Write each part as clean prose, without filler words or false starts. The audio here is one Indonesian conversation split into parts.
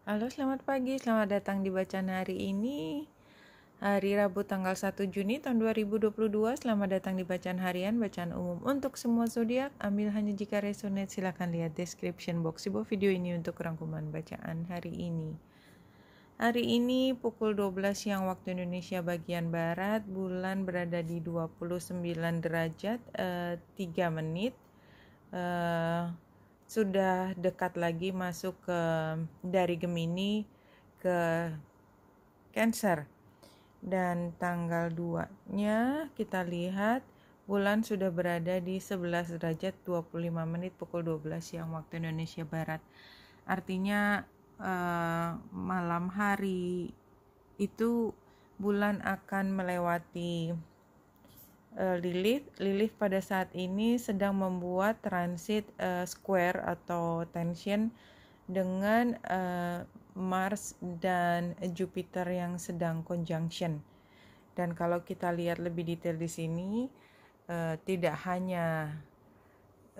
Halo, selamat pagi. Selamat datang di bacaan hari ini. Hari Rabu tanggal 1 Juni tahun 2022. Selamat datang di bacaan harian, bacaan umum untuk semua zodiak. Ambil hanya jika resonate. Silakan lihat description box di bawah video ini untuk rangkuman bacaan hari ini. Hari ini pukul 12 siang waktu Indonesia bagian barat, bulan berada di 29 derajat 3 menit. Sudah dekat lagi masuk ke dari Gemini ke Cancer. Dan tanggal 2-nya kita lihat bulan sudah berada di 11 derajat 25 menit pukul 12 siang waktu Indonesia Barat. Artinya malam hari itu bulan akan melewati Lilith pada saat ini sedang membuat transit square atau tension dengan Mars dan Jupiter yang sedang conjunction. Dan kalau kita lihat lebih detail di sini, tidak hanya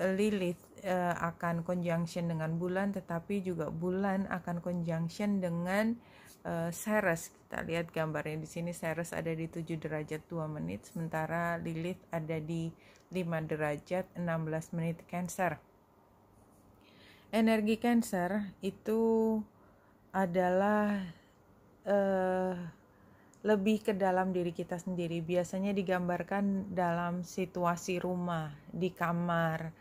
Lilith akan conjunction dengan bulan, tetapi juga bulan akan conjunction dengan Ceres. Kita lihat gambarnya di sini, Ceres ada di 7 derajat 2 menit, sementara Lilith ada di 5 derajat 16 menit Cancer. Energi Cancer itu adalah lebih ke dalam diri kita sendiri. Biasanya digambarkan dalam situasi rumah, di kamar,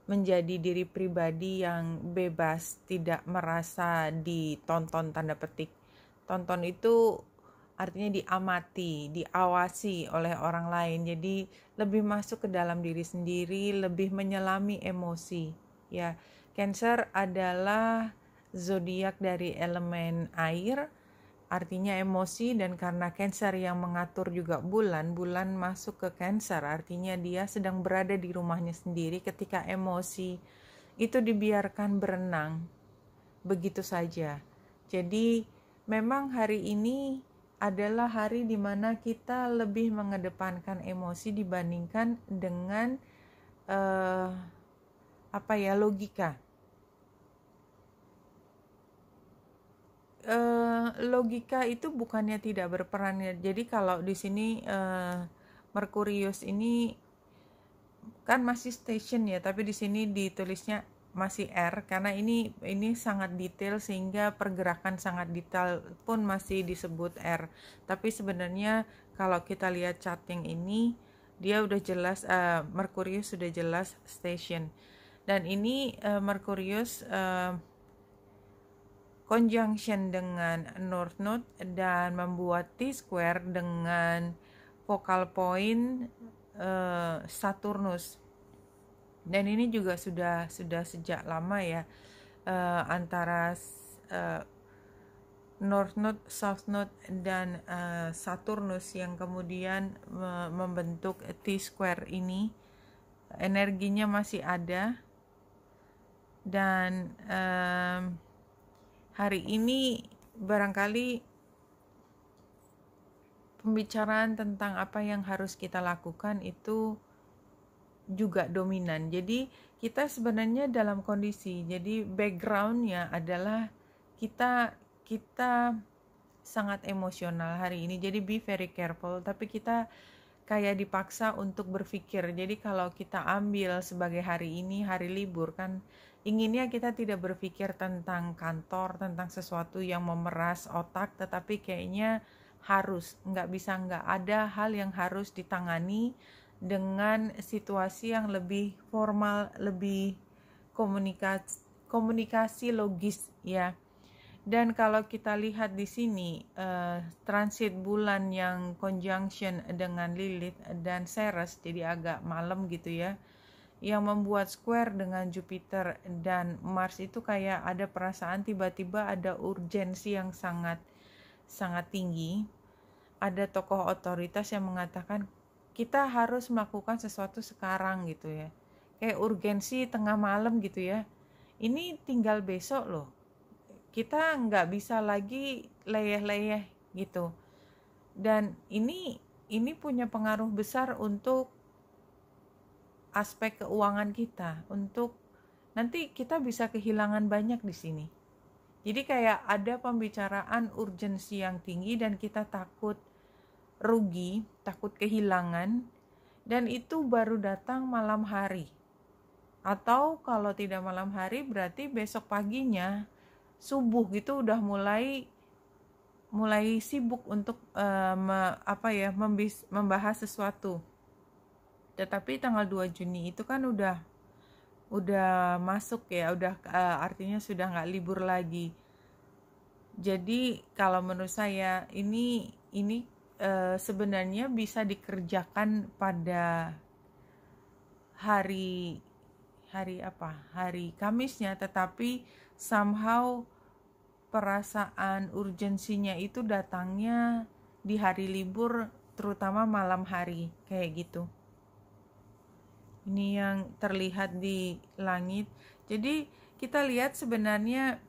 menjadi diri pribadi yang bebas, tidak merasa ditonton tanda petik. Tonton itu artinya diamati, diawasi oleh orang lain. Jadi lebih masuk ke dalam diri sendiri, lebih menyelami emosi. Ya, Cancer adalah zodiak dari elemen air, artinya emosi, dan karena Cancer yang mengatur juga bulan masuk ke Cancer, artinya dia sedang berada di rumahnya sendiri ketika emosi itu dibiarkan berenang begitu saja. Jadi memang hari ini adalah hari di mana kita lebih mengedepankan emosi dibandingkan dengan logika. Logika itu bukannya tidak berperan ya. Jadi kalau di sini Merkurius ini kan masih station ya, tapi di sini ditulisnya masih R karena ini sangat detail sehingga pergerakan sangat detail pun masih disebut R. Tapi sebenarnya kalau kita lihat chart yang ini dia udah jelas Merkurius sudah jelas station. Dan ini Merkurius conjunction dengan North Node dan membuat T-square dengan focal point Saturnus. Dan ini juga sudah sejak lama ya, antara North Node, South Node dan Saturnus yang kemudian membentuk T-square ini. Energinya masih ada. Dan hari ini barangkali pembicaraan tentang apa yang harus kita lakukan itu juga dominan. Jadi kita sebenarnya dalam kondisi, jadi backgroundnya adalah kita sangat emosional hari ini. Jadi be very careful, tapi kita kayak dipaksa untuk berpikir. Jadi kalau kita ambil sebagai hari ini hari libur kan, inginnya kita tidak berpikir tentang kantor, tentang sesuatu yang memeras otak, tetapi kayaknya nggak ada hal yang harus ditangani dengan situasi yang lebih formal, lebih komunikasi logis ya. Dan kalau kita lihat di sini transit bulan yang conjunction dengan Lilith dan Ceres, jadi agak malam gitu ya, yang membuat square dengan Jupiter dan Mars itu kayak ada perasaan tiba-tiba ada urgensi yang sangat tinggi. Ada tokoh otoritas yang mengatakan kita harus melakukan sesuatu sekarang gitu ya, kayak urgensi tengah malam gitu ya, ini tinggal besok loh, kita nggak bisa lagi leyeh-leyeh gitu. Dan ini punya pengaruh besar untuk aspek keuangan kita, untuk nanti kita bisa kehilangan banyak di sini. Jadi kayak ada pembicaraan urgensi yang tinggi dan kita takut rugi, takut kehilangan, dan itu baru datang malam hari. Atau kalau tidak malam hari berarti besok paginya subuh gitu udah mulai sibuk untuk membahas sesuatu. Tetapi tanggal 2 Juni itu kan udah masuk ya, artinya sudah nggak libur lagi. Jadi kalau menurut saya ini sebenarnya bisa dikerjakan pada hari Kamisnya, tetapi somehow perasaan urgensinya itu datangnya di hari libur, terutama malam hari kayak gitu. Ini yang terlihat di langit. Jadi kita lihat sebenarnya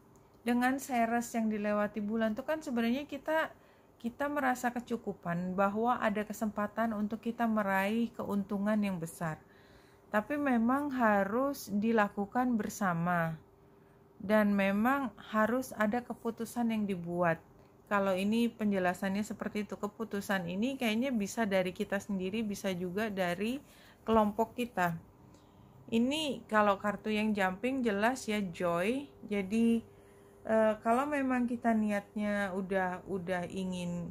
dengan Ceres yang dilewati bulan itu kan sebenarnya kita merasa kecukupan, bahwa ada kesempatan untuk kita meraih keuntungan yang besar. Tapi memang harus dilakukan bersama. Dan memang harus ada keputusan yang dibuat. Kalau ini penjelasannya seperti itu, keputusan ini kayaknya bisa dari kita sendiri, bisa juga dari kelompok kita. Ini kalau kartu yang jumping jelas ya joy. Jadi kalau memang kita niatnya udah ingin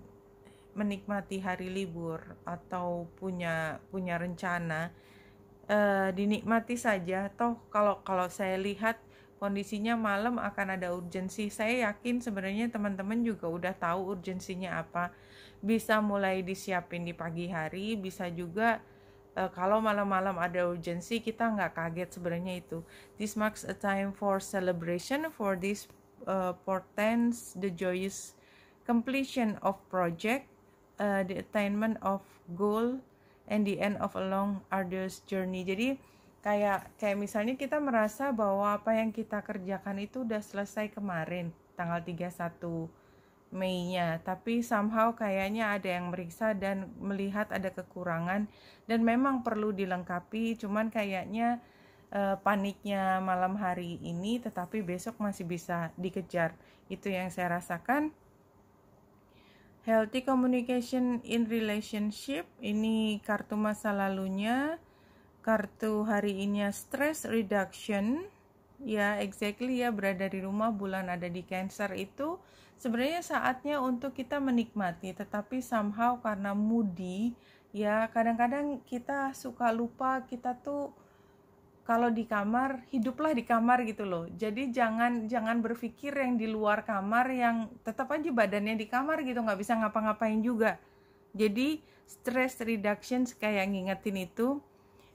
menikmati hari libur atau punya rencana, dinikmati saja. Toh kalau saya lihat kondisinya malam akan ada urgensi. Saya yakin sebenarnya teman-teman juga udah tahu urgensinya apa. Bisa mulai disiapin di pagi hari, bisa juga kalau malam-malam ada urgensi, kita nggak kaget sebenarnya itu. This marks a time for celebration, for this portends the joyous completion of project, the attainment of goal, and the end of a long arduous journey. Jadi kayak misalnya kita merasa bahwa apa yang kita kerjakan itu udah selesai kemarin tanggal 31 Mei-nya, tapi somehow kayaknya ada yang meriksa dan melihat ada kekurangan dan memang perlu dilengkapi, cuman kayaknya paniknya malam hari ini, tetapi besok masih bisa dikejar. Itu yang saya rasakan. Healthy communication in relationship, ini kartu masa lalunya. Kartu hari ini stress reduction, ya exactly ya, berada di rumah, bulan ada di Cancer, itu sebenarnya saatnya untuk kita menikmati, tetapi somehow karena moody ya, kadang-kadang kita suka lupa kita tuh kalau di kamar, hiduplah di kamar gitu loh. Jadi jangan berpikir yang di luar kamar, yang tetap aja badannya di kamar gitu, nggak bisa ngapa-ngapain juga. Jadi stress reduction kayak ngingetin itu,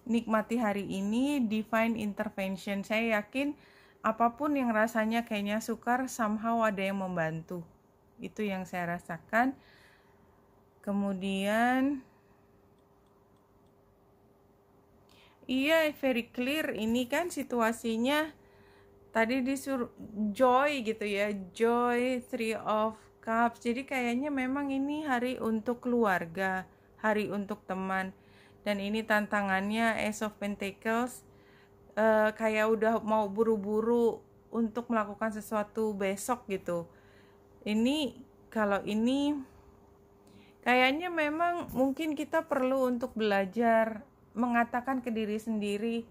nikmati hari ini, divine intervention. Saya yakin apapun yang rasanya kayaknya sukar, somehow ada yang membantu. Itu yang saya rasakan. Kemudian iya, very clear. Ini kan situasinya tadi disuruh joy gitu ya, joy, 3 of cups. Jadi kayaknya memang ini hari untuk keluarga, hari untuk teman. Dan ini tantangannya Ace of Pentacles, kayak udah mau buru-buru untuk melakukan sesuatu besok gitu. Ini kalau ini kayaknya memang mungkin kita perlu untuk belajar mengatakan ke diri sendiri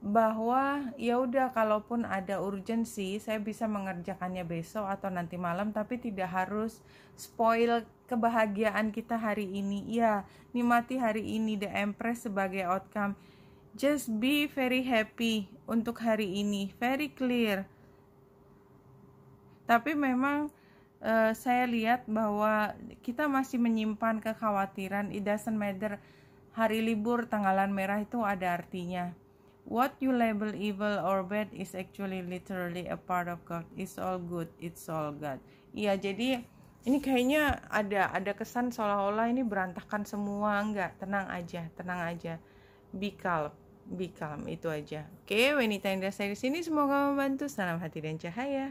bahwa ya udah, kalaupun ada urgensi saya bisa mengerjakannya besok atau nanti malam, tapi tidak harus spoil kebahagiaan kita hari ini. Ya, nikmati hari ini, the Empress sebagai outcome. Just be very happy untuk hari ini, very clear. Tapi memang saya lihat bahwa kita masih menyimpan kekhawatiran. It doesn't matter, hari libur tanggalan merah itu ada artinya. What you label evil or bad is actually literally a part of God. It's all good, it's all God. Iya, jadi ini kayaknya ada kesan seolah-olah ini berantakan semua. Enggak, tenang aja. Be calm, itu aja. Oke, wanita yang saya di sini semoga membantu. Salam hati dan cahaya.